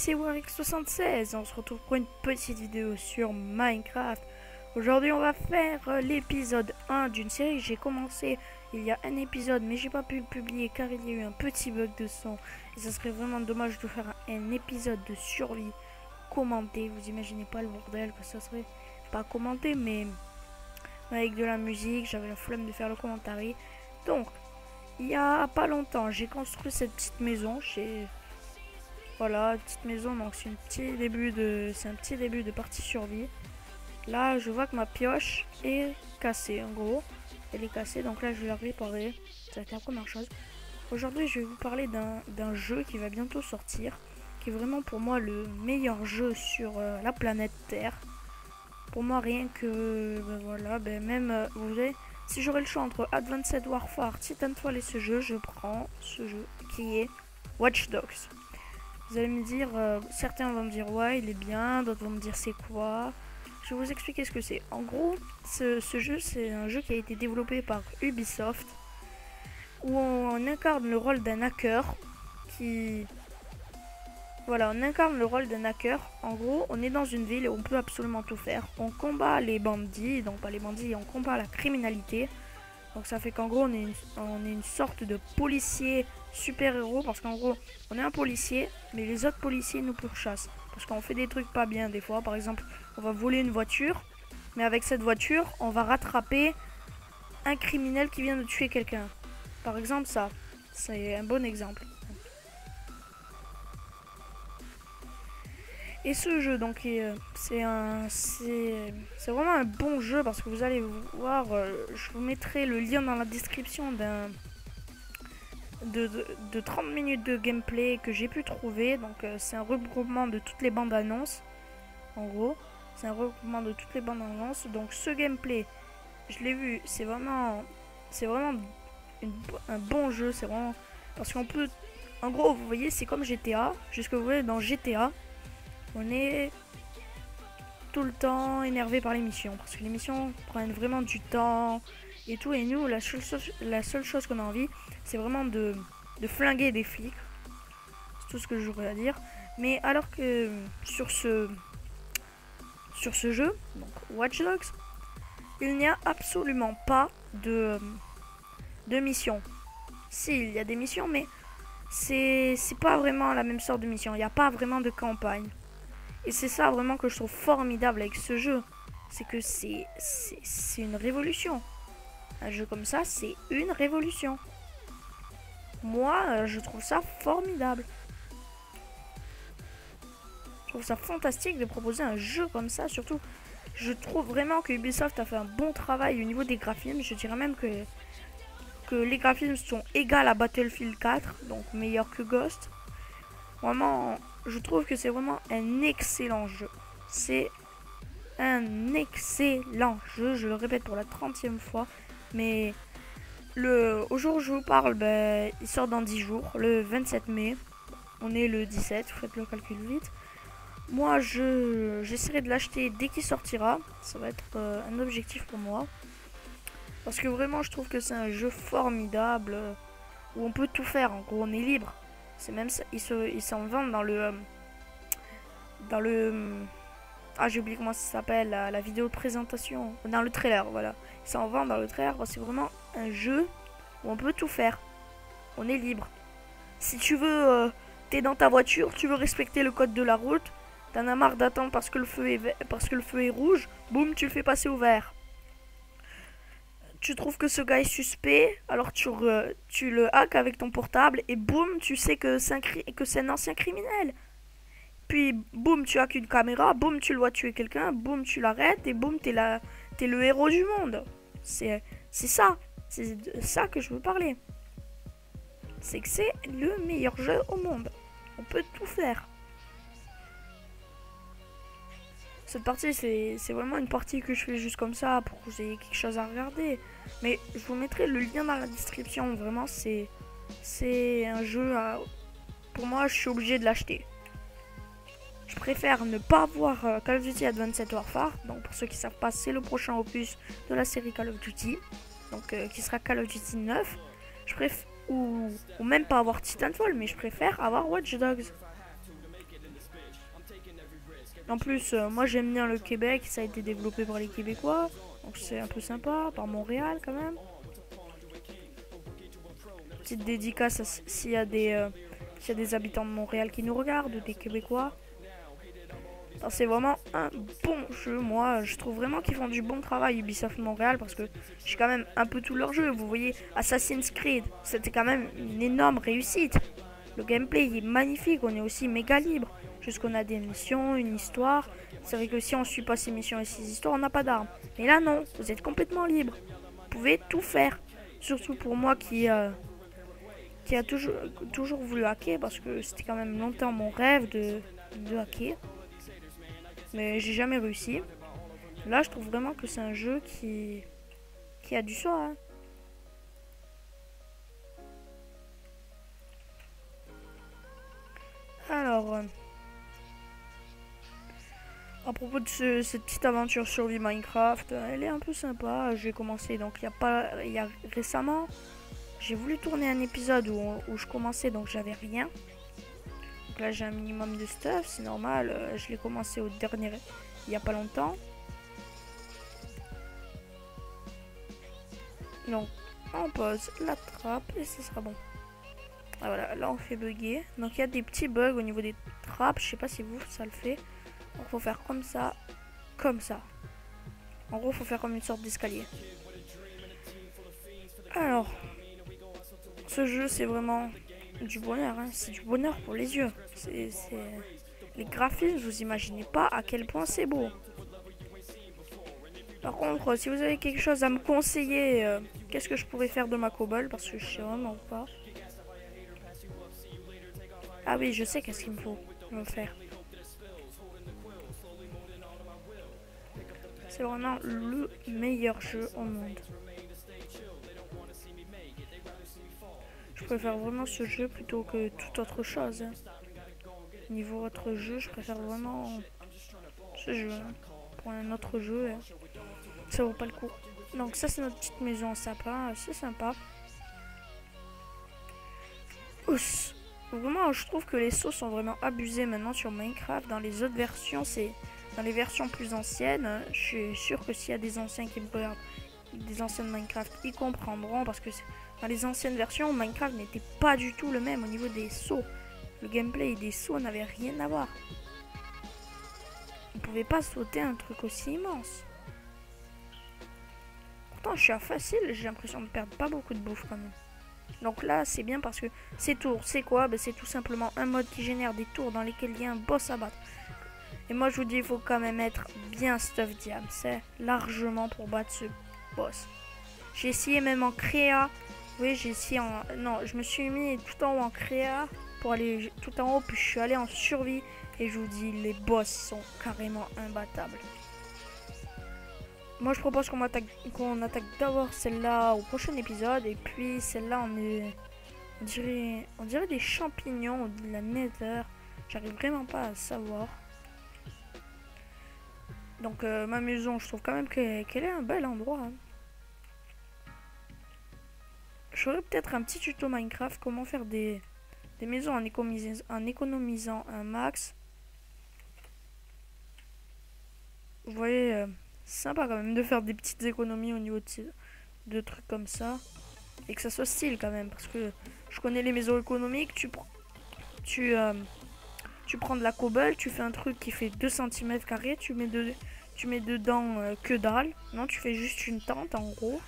c'est Warwick76 et on se retrouve pour une petite vidéo sur Minecraft. Aujourd'hui on va faire l'épisode 1 d'une série. J'ai commencé il y a un épisode mais j'ai pas pu le publier car il y a eu un petit bug de son. Et ça serait vraiment dommage de faire un épisode de survie commenté. Vous imaginez pas le bordel que ça serait, pas commenté mais avec de la musique. J'avais la flemme de faire le commentaire. Donc il y a pas longtemps j'ai construit cette petite maison. Voilà, petite maison, donc c'est un petit début de partie survie. Là, je vois que ma pioche est cassée, en gros. Elle est cassée, donc là, je vais la réparer. Ça va être la première chose. Aujourd'hui, je vais vous parler d'un jeu qui va bientôt sortir, qui est vraiment pour moi le meilleur jeu sur la planète Terre. Pour moi, rien que, voilà, même, vous voyez, si j'aurais le choix entre Advanced Warfare, Titanfall et ce jeu, je prends ce jeu qui est Watch Dogs. Vous allez me dire, certains vont me dire ouais il est bien, d'autres vont me dire c'est quoi. Je vais vous expliquer ce que c'est. En gros, ce jeu c'est un jeu qui a été développé par Ubisoft, où on incarne le rôle d'un hacker Voilà, on incarne le rôle d'un hacker. En gros, on est dans une ville et on peut absolument tout faire. On combat les bandits, donc pas les bandits, on combat la criminalité. Donc ça fait qu'en gros on est une sorte de policier super-héros, parce qu'en gros on est un policier mais les autres policiers nous pourchassent parce qu'on fait des trucs pas bien des fois. Par exemple, on va voler une voiture, mais avec cette voiture on va rattraper un criminel qui vient de tuer quelqu'un. Par exemple, ça c'est un bon exemple. Et ce jeu, donc, c'est vraiment un bon jeu parce que vous allez voir, je vous mettrai le lien dans la description de 30 minutes de gameplay que j'ai pu trouver. Donc, c'est un regroupement de toutes les bandes annonces. En gros, c'est un regroupement de toutes les bandes annonces. Donc, ce gameplay, je l'ai vu, c'est vraiment un bon jeu. C'est vraiment parce qu'on peut, en gros, vous voyez, c'est comme GTA. Jusque vous voyez dans GTA. On est tout le temps énervé par les missions, parce que les missions prennent vraiment du temps et tout. Et nous, la seule chose qu'on a envie, c'est vraiment de flinguer des flics. C'est tout ce que j'aurais à dire. Mais alors que sur ce jeu, donc Watch Dogs, il n'y a absolument pas de missions. Si, il y a des missions, mais c'est pas vraiment la même sorte de mission. Il n'y a pas vraiment de campagne. Et c'est ça vraiment que je trouve formidable avec ce jeu. C'est que c'est une révolution. Un jeu comme ça, c'est une révolution. Moi, je trouve ça formidable. Je trouve ça fantastique de proposer un jeu comme ça. Surtout, je trouve vraiment que Ubisoft a fait un bon travail au niveau des graphismes. Je dirais même que les graphismes sont égaux à Battlefield 4. Donc meilleur que Ghost. Vraiment, je trouve que c'est vraiment un excellent jeu. C'est un excellent jeu, je le répète pour la 30e fois. Mais au jour où je vous parle, il sort dans 10 jours, le 27 mai. On est le 17, faites le calcul vite. Moi, j'essaierai de l'acheter dès qu'il sortira. Ça va être un objectif pour moi. Parce que vraiment, je trouve que c'est un jeu formidable où on peut tout faire. En gros, on est libre. C'est même ça, ils s'en vendent dans le ah, j'ai oublié comment ça s'appelle, la vidéo de présentation, dans le trailer, voilà. Ils s'en vendent dans le trailer. C'est vraiment un jeu où on peut tout faire. On est libre. Si tu veux, t'es dans ta voiture, tu veux respecter le code de la route, t'en as marre d'attendre parce que le feu est rouge, boum, tu le fais passer au vert. Tu trouves que ce gars est suspect, alors tu le hack avec ton portable et boum, tu sais que c'est un ancien criminel. Puis boum, tu hackes une caméra, boum, tu le vois tuer quelqu'un, boum, tu l'arrêtes et boum, t'es le héros du monde. C'est ça, c'est de ça que je veux parler. C'est que c'est le meilleur jeu au monde. On peut tout faire. Cette partie, c'est vraiment une partie que je fais juste comme ça pour que vous ayez quelque chose à regarder. Mais je vous mettrai le lien dans la description. Vraiment, c'est un jeu pour moi, je suis obligé de l'acheter. Je préfère ne pas voir Call of Duty Advanced Warfare. Donc pour ceux qui ne savent pas, c'est le prochain opus de la série Call of Duty. Donc qui sera Call of Duty 9. Je préfère ou même pas avoir Titanfall, mais je préfère avoir Watch Dogs. En plus, moi j'aime bien le Québec, ça a été développé par les Québécois. Donc c'est un peu sympa, par Montréal quand même. Petite dédicace s'il y a des habitants de Montréal qui nous regardent, ou des Québécois. C'est vraiment un bon jeu, moi je trouve vraiment qu'ils font du bon travail Ubisoft Montréal parce que j'ai quand même un peu tous leurs jeux. Vous voyez Assassin's Creed, c'était quand même une énorme réussite. Le gameplay il est magnifique, on est aussi méga libre. Juste qu'on a des missions, une histoire. C'est vrai que si on suit pas ces missions et ces histoires, on n'a pas d'armes. Mais là non, vous êtes complètement libre. Vous pouvez tout faire. Surtout pour moi qui a toujours voulu hacker parce que c'était quand même longtemps mon rêve de hacker. Mais j'ai jamais réussi. Là, je trouve vraiment que c'est un jeu qui a du soi. Hein. Alors, à propos de cette petite aventure survie Minecraft, elle est un peu sympa. J'ai commencé donc il y a récemment. J'ai voulu tourner un épisode où je commençais donc j'avais rien. Donc là j'ai un minimum de stuff, c'est normal. Je l'ai commencé au dernier, il y a pas longtemps. Donc on pose la trappe et ce sera bon. Ah voilà, là on fait bugger. Donc il y a des petits bugs au niveau des trappes. Je sais pas si vous ça le fait. Donc faut faire comme ça, comme ça. En gros faut faire comme une sorte d'escalier. Alors, ce jeu c'est vraiment du bonheur. Hein. C'est du bonheur pour les yeux. Les graphismes, vous imaginez pas à quel point c'est beau. Par contre, si vous avez quelque chose à me conseiller, qu'est-ce que je pourrais faire de ma cobble parce que je sais vraiment pas. Ah oui, je sais qu'est-ce qu'il me faut me faire. C'est vraiment le meilleur jeu au monde. Je préfère vraiment ce jeu plutôt que toute autre chose. Hein. Niveau autre jeu, je préfère vraiment ce jeu. Hein. Pour un autre jeu, hein. Ça vaut pas le coup. Donc ça c'est notre petite maison en sapin, c'est sympa. Ouss. Vraiment, je trouve que les sauts sont vraiment abusés maintenant sur Minecraft. Dans les autres versions, dans les versions plus anciennes. Je suis sûr que s'il y a des anciens qui me regardent, des anciennes Minecraft, ils comprendront parce que dans les anciennes versions, Minecraft n'était pas du tout le même au niveau des sauts. Le gameplay des sauts n'avait rien à voir. On pouvait pas sauter un truc aussi immense. Pourtant, je suis à facile, j'ai l'impression de perdre pas beaucoup de bouffe quand même. Donc là, c'est bien parce que ces tours, c'est quoi? C'est tout simplement un mode qui génère des tours dans lesquels il y a un boss à battre. Et moi, je vous dis, il faut quand même être bien stuff diam. C'est largement pour battre ce boss. J'ai essayé même en créa. Oui, j'ai essayé en... Non, je me suis mis tout en haut en créa pour aller tout en haut. Puis je suis allé en survie. Et je vous dis, les boss sont carrément imbattables. Moi, je propose qu'on attaque d'abord celle-là au prochain épisode. Et puis celle-là, on dirait des champignons ou de la nether. J'arrive vraiment pas à savoir. Donc ma maison, je trouve quand même qu'elle est un bel endroit. Hein. J'aurais peut-être un petit tuto Minecraft, comment faire des maisons en économisant un max. Vous voyez, c'est sympa quand même de faire des petites économies au niveau de trucs comme ça. Et que ça soit style quand même, parce que je connais les maisons économiques, tu prends de la cobble, tu fais un truc qui fait 2 cm², tu mets dedans que dalle. Non, tu fais juste une tente en gros.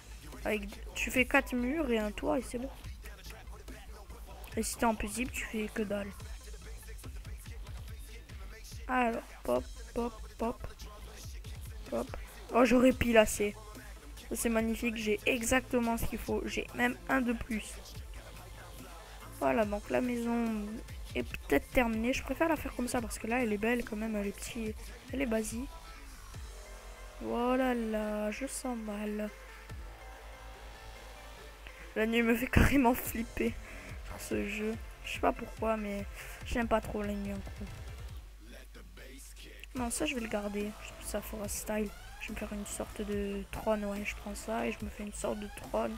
Tu fais 4 murs et un toit et c'est bon. Et si t'es en paisible, tu fais que dalle. Alors, pop, pop, pop, pop. Oh, j'aurais pilassé. C'est magnifique, j'ai exactement ce qu'il faut. J'ai même un de plus. Voilà, donc la maison est peut-être terminée. Je préfère la faire comme ça parce que là, elle est belle quand même. Elle est basique. Voilà, là, je sens mal. La nuit me fait carrément flipper sur ce jeu. Je sais pas pourquoi, mais j'aime pas trop la nuit en gros. Non, ça je vais le garder. Je trouve ça fort style. Je vais me faire une sorte de trône. Ouais, je prends ça et je me fais une sorte de trône.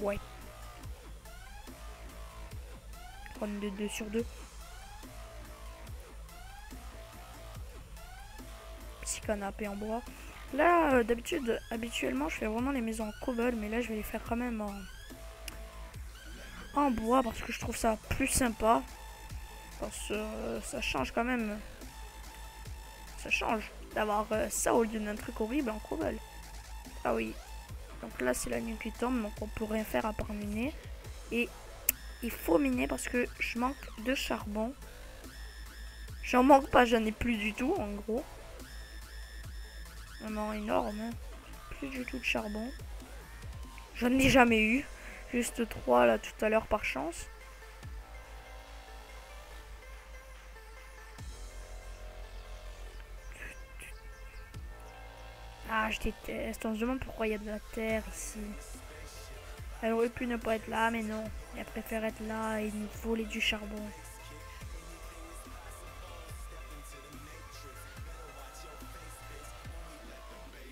Ouais. Trône de 2 sur 2. petit canapé en bois. Là, habituellement, je fais vraiment les maisons en cobble, mais là, je vais les faire quand même en bois parce que je trouve ça plus sympa. Parce que ça change quand même. Ça change d'avoir ça au lieu d'un truc horrible en cobble. Ah oui. Donc là, c'est la nuit qui tombe, donc on peut rien faire à part miner. Et il faut miner parce que je manque de charbon. J'en manque pas, j'en ai plus du tout, en gros. Vraiment énorme, hein. Plus du tout de charbon. J'en ai jamais eu. Juste 3 là tout à l'heure par chance. Ah, je déteste. On se demande pourquoi il y a de la terre ici. Elle aurait pu ne pas être là, mais non. Elle préfère être là et nous voler du charbon.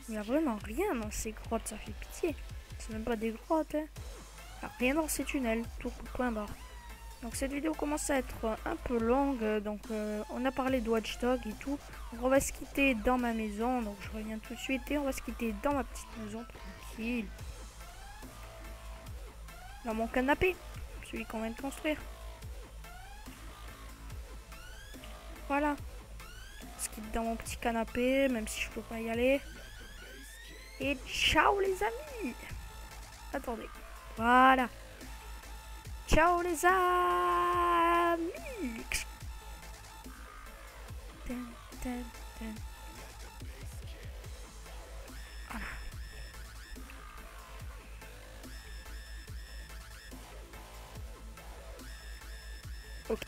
Il n'y a vraiment rien dans ces grottes, ça fait pitié. C'est même pas des grottes, hein. Il n'y a rien dans ces tunnels, tout point barre. Donc cette vidéo commence à être un peu longue, donc on a parlé de Watch Dogs et tout. Donc on va se quitter dans ma maison, donc je reviens tout de suite et on va se quitter dans ma petite maison, tranquille. Dans mon canapé, celui qu'on vient de construire. Voilà. On se quitte dans mon petit canapé, même si je peux pas y aller. Et ciao les amis. Attendez. Voilà. Ciao les amis. Voilà. Ok.